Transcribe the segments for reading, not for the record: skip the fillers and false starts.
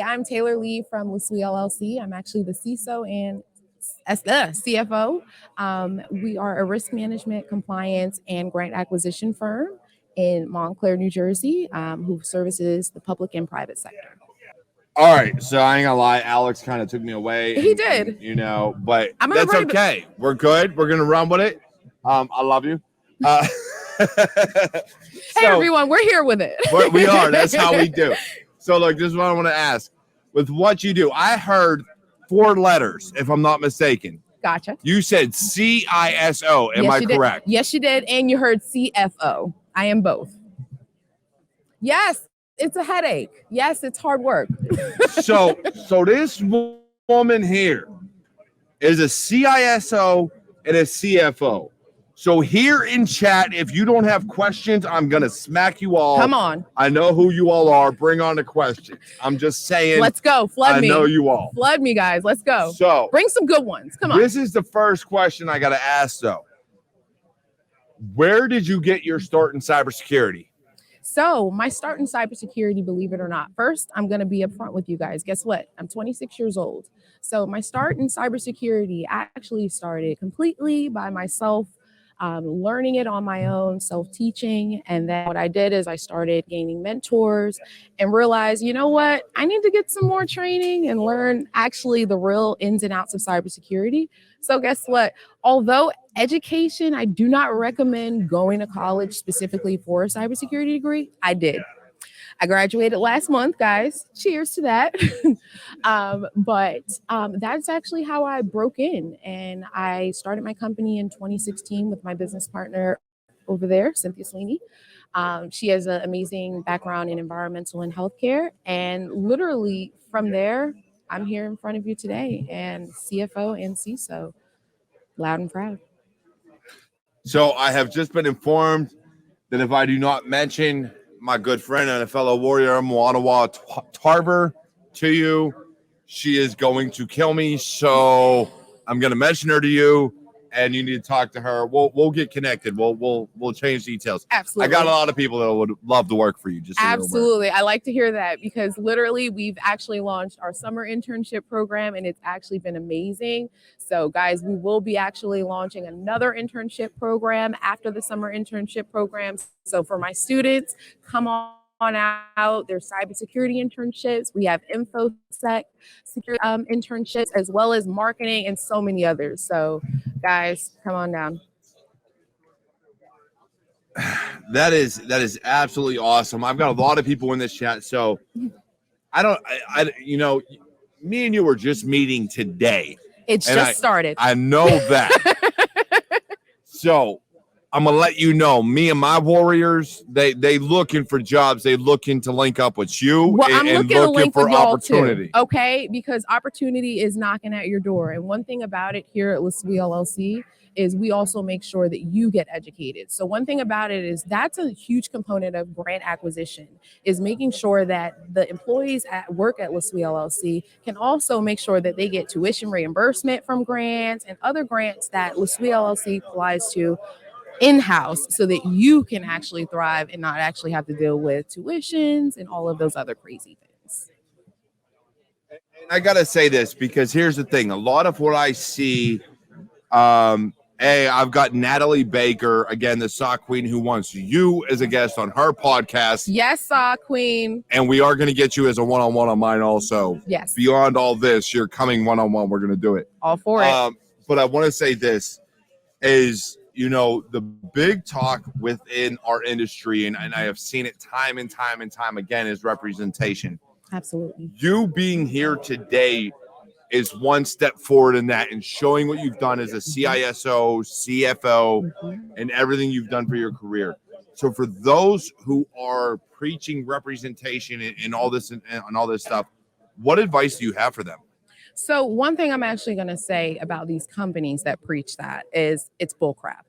I'm Taylor Lee from Leswee LLC. I'm actually the CISO and as the CFO. We are a risk management, compliance, and grant acquisition firm in Montclair, New Jersey, who services the public and private sector. All right, so I ain't gonna lie, Alex kind of took me away. He did. And, you know, but that's okay. We're good. We're gonna run with it. I love you. Hey, everyone, we're here with it. We are. That's how we do. So, look, this is what I want to ask. With what you do, I heard 4 letters, if I'm not mistaken. Gotcha. You said CISO. Am I correct? Yes, you did. And you heard CFO. I am both. Yes. It's a headache. Yes, it's hard work. So this woman here is a CISO and a CFO. So here in chat, if you don't have questions, I'm going to smack you all. Come on. I know who you all are. Bring on the questions. I'm just saying. Let's go. Flood me. I know you all. Flood me, guys. Let's go. So bring some good ones. Come on. This is the first question I got to ask, though. Where did you get your start in cybersecurity? So my start in cybersecurity, believe it or not, first, I'm going to be upfront with you guys. Guess what? I'm 26 years old. So my start in cybersecurity actually started completely by myself, learning it on my own, self-teaching. And then what I did is I started gaining mentors and realized, you know what? I need to get some more training and learn actually the real ins and outs of cybersecurity. So guess what? Although education, I do not recommend going to college specifically for a cybersecurity degree. I did. I graduated last month, guys. Cheers to that. But that's actually how I broke in. And I started my company in 2016 with my business partner over there, Cynthia Sweeney. She has an amazing background in environmental and healthcare. And literally from there, I'm here in front of you today, and CFO and CISO, loud and proud. So I have just been informed that if I do not mention my good friend and a fellow warrior, Moanawa Tarver, to you, she is going to kill me. So I'm going to mention her to you, and you need to talk to her. We'll get connected. We'll change details. Absolutely. I got a lot of people that would love to work for you. Just so absolutely. I like to hear that, because literally we've actually launched our summer internship program, and it's actually been amazing. So guys, we will be actually launching another internship program after the summer internship program. So for my students, come on out. There's cybersecurity internships. We have Infosec security internships, as well as marketing and so many others. So guys, come on down. That is absolutely awesome. I've got a lot of people in this chat. So I you know, me and you were just meeting today. It's just started. I know that. So I'm gonna let you know, me and my warriors, they looking for jobs. They looking to link up with you. Well, I'm looking for opportunity. Too, okay, because opportunity is knocking at your door. And one thing about it here at Leswee LLC is we also make sure that you get educated. So one thing about it is that's a huge component of grant acquisition, is making sure that the employees at work at Leswee LLC can also make sure that they get tuition reimbursement from grants and other grants that Leswee LLC applies to in-house, so that you can actually thrive and not actually have to deal with tuitions and all of those other crazy things. And I gotta say this, because here's the thing: a lot of what I see, I've got Natalie Baker, again, the Sock Queen, who wants you as a guest on her podcast. Yes, Sock Queen. And we are going to get you as a one-on-one on mine also. Yes. Beyond all this, you're coming one-on-one. We're going to do it. All for it. But I want to say this is, you know, the big talk within our industry, and I have seen it time and time and time again, is representation. Absolutely. You being here today is one step forward in that, and showing what you've done as a CISO, CFO, and everything you've done for your career. So for those who are preaching representation and all this and all this stuff, what advice do you have for them? So one thing I'm actually going to say about these companies that preach that is it's bullcrap.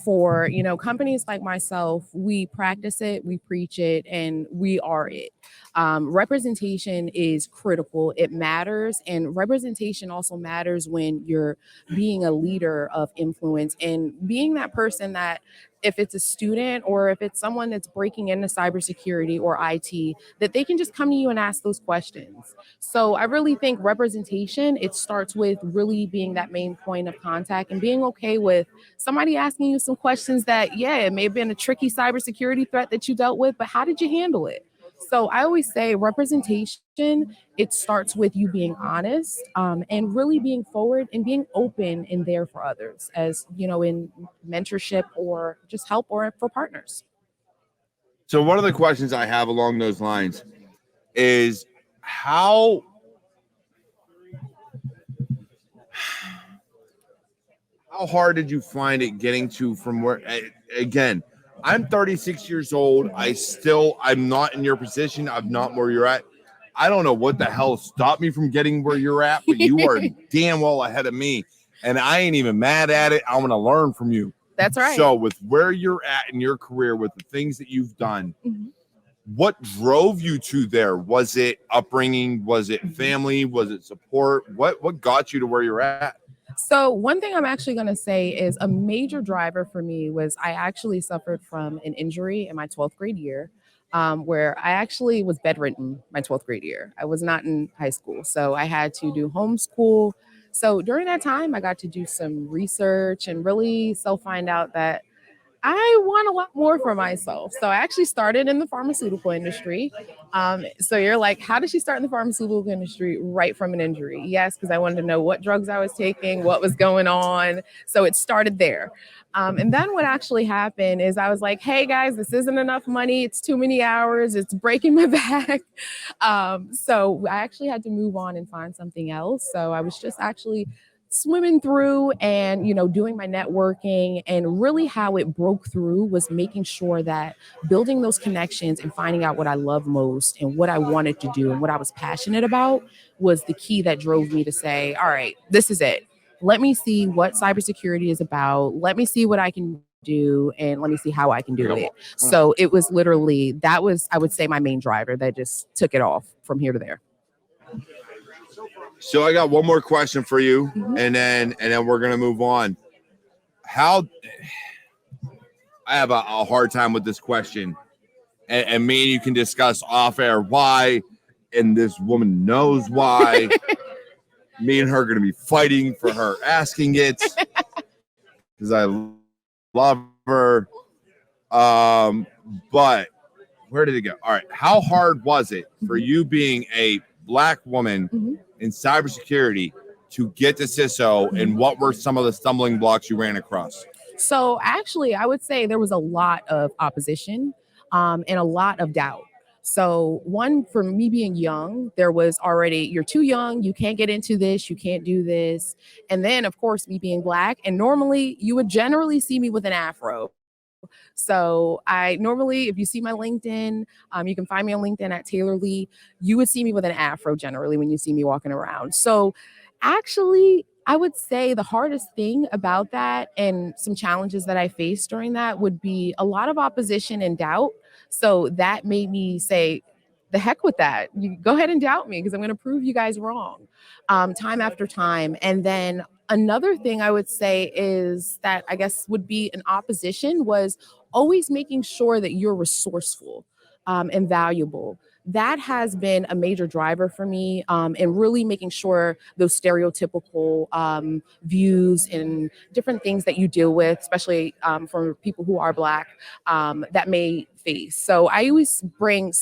For, you know, companies like myself, we practice it, we preach it, and we are it. Representation is critical. It matters. And representation also matters when you're being a leader of influence and being that person that if it's a student or if it's someone that's breaking into cybersecurity or IT, that they can just come to you and ask those questions. So I really think representation, it starts with really being that main point of contact and being okay with somebody asking you some questions that, yeah, it may have been a tricky cybersecurity threat that you dealt with, but how did you handle it? So I always say representation, it starts with you being honest, and really being forward and being open and there for others, as you know, in mentorship or just help or for partners. So one of the questions I have along those lines is how hard did you find it getting to from where, again, I'm 36 years old. I'm not in your position. I'm not where you're at. I don't know what the hell stopped me from getting where you're at, but you are damn well ahead of me. And I ain't even mad at it. I'm going to learn from you. That's right. So with where you're at in your career, with the things that you've done, what drove you to there? Was it upbringing? Was it family? Was it support? What got you to where you're at? So one thing I'm actually going to say is a major driver for me was I actually suffered from an injury in my 12th grade year, where I actually was bedridden my 12th grade year. I was not in high school, so I had to do homeschool. So during that time, I got to do some research and really find out that I want a lot more for myself. So I actually started in the pharmaceutical industry. So you're like, how did she start in the pharmaceutical industry right from an injury? Yes, because I wanted to know what drugs I was taking, what was going on. So it started there. And then what actually happened is I was like, hey guys, this isn't enough money. It's too many hours. It's breaking my back. So I actually had to move on and find something else. So I was just actually swimming through and, you know, doing my networking, and really how it broke through was making sure that building those connections and finding out what I love most and what I wanted to do and what I was passionate about was the key that drove me to say, all right, this is it. Let me see what cybersecurity is about. Let me see what I can do, and let me see how I can do it. So it was literally, that was, I would say, my main driver that just took it off from here to there. So I got one more question for you, and then we're gonna move on. How I have a hard time with this question, and me and you can discuss off air why, and this woman knows why. Me and her are gonna be fighting for her asking it because I love her. But where did it go? All right, how hard was it for you, being a Black woman in cybersecurity, to get to CISO, and what were some of the stumbling blocks you ran across? So actually, I would say there was a lot of opposition, and a lot of doubt. So one, for me being young, there was already, you're too young, you can't get into this, you can't do this. And then, of course, me being Black, and normally you would generally see me with an afro. So I normally, if you see my LinkedIn, you can find me on LinkedIn at Taylor Lee. You would see me with an afro generally when you see me walking around. So actually, I would say the hardest thing about that and some challenges that I faced during that would be a lot of opposition and doubt. So that made me say, the heck with that. You go ahead and doubt me because I'm going to prove you guys wrong, time after time. And then another thing I would say is that I guess would be an opposition was always making sure that you're resourceful, and valuable. That has been a major driver for me, and really making sure those stereotypical views and different things that you deal with, especially for people who are Black, that may face. So I always bring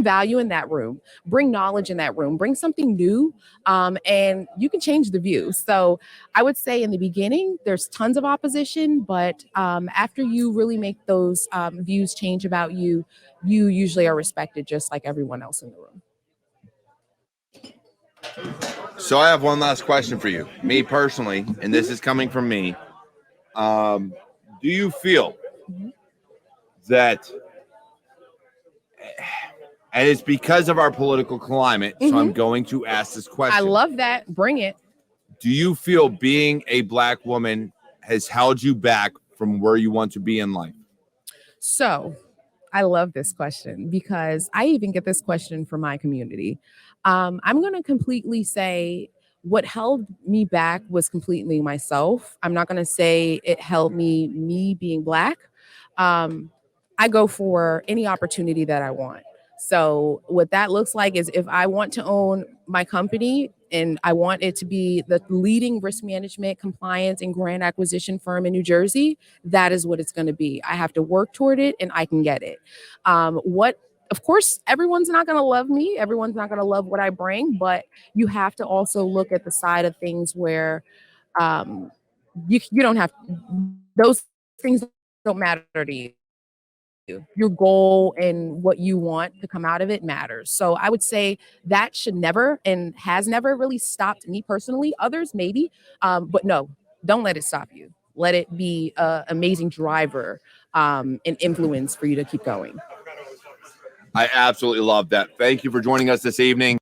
value in that room, bring knowledge in that room, bring something new, and you can change the view. So I would say in the beginning, there's tons of opposition, but after you really make those views change about you, you usually are respected just like everyone else in the room. So I have one last question for you, me personally, and this is coming from me. Do you feel that, and it's because of our political climate, so I'm going to ask this question. I love that. Bring it. Do you feel being a Black woman has held you back from where you want to be in life? So I love this question because I even get this question from my community. I'm going to completely say what held me back was completely myself. I'm not going to say it held me being Black. I go for any opportunity that I want. So what that looks like is if I want to own my company and I want it to be the leading risk management, compliance, and grant acquisition firm in New Jersey, that is what it's going to be. I have to work toward it and I can get it. Of course, everyone's not going to love me. Everyone's not going to love what I bring, but you have to also look at the side of things where you don't have those things don't matter to you. Your goal and what you want to come out of it matters. So I would say that should never and has never really stopped me personally. Others maybe, but no, don't let it stop you. Let it be an amazing driver and influence for you to keep going. I absolutely love that. Thank you for joining us this evening.